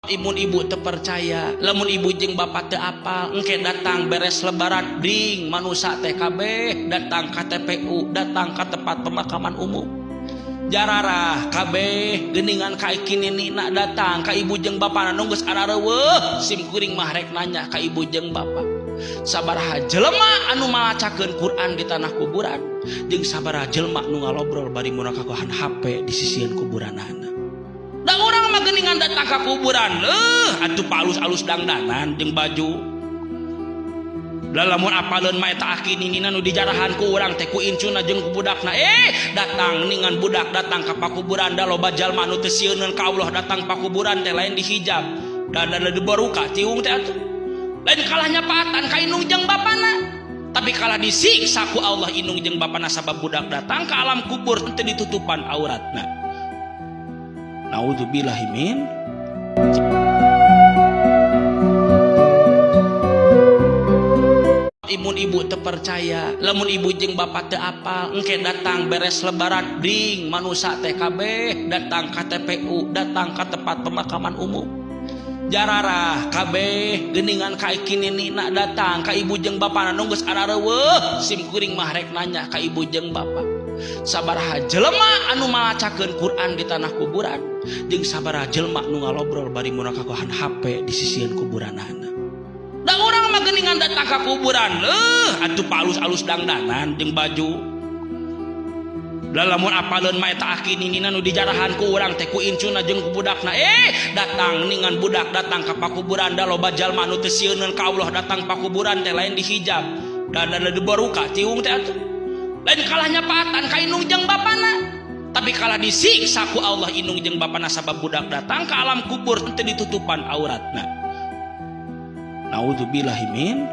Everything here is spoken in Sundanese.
Ibu-ibu terpercaya lamun ibu jeung bapak teu apal engke datang beres lebaran ding manusia TKB datang ke TPU datang ke tempat pemakaman umum jararah KB geningan ka ikinina datang ka ibu jeung bapak nu geus arareueuh sim kuring mah rek nanya ka ibu jeung bapak sabaraha jelema anu malacakeun Quran di tanah kuburan jeung sabaraha jelema nu ngalobrol bari mun kagohan HP di sisieun kuburanana. Da orang mah geuningan datang ka kuburan atuh palus-alus dangdanan jeung baju. Da lamun apaleun mah eta akinina nu dijarahan ku urang teh ku incuna jeung ku budakna datang ningan budak datang ka pakuburan da loba jalma nu teu sieuneun ka Allah datang pakuburan teh lain dihijab da dibaruka tiung teh atuh. Lain kalah nyapaatan ka indung jeung bapana. Tapi kalah disiksa ku Allah indung jeung bapana sabab budak datang ka alam kubur teu ditutupan auratna. Naudzubillahi min. Ibu-ibu terpercaya lamun ibu jeung bapak teu apal engke datang beres lebaran ding manusia TKB datang ke TPU datang ke tempat pemakaman umum jararah KB geningan ka ikinina datang ka ibu jeung bapak nu geus arareueuh sim kuring mah rek nanya ka ibu jeung bapak sabaraha jelema anu malacakeun Quran di tanah kuburan jeung sabaraha jelema nu ngalobrol bari mun kagohan HP di sisieun kuburanana. Da urang mah geuningan datang ka kuburan atuh palus-alus dangdanan jeung baju. Da lamun apaleun mah eta akinina nu dijarahan ku urang teh ku incuna jeung ku budakna datang ningan budak datang ka pakuburan da loba jalma nu teu sieuneun ka Allah datang pakuburan teh lain dihijab da dibaruka tiung teh atuh. Lain kalah nyapaatan ka indung jeung bapana. Tapi kalah disiksa ku Allah indung jeung bapana sabab budak datang ka alam kubur teu ditutupan auratna. Naudzubillahi min.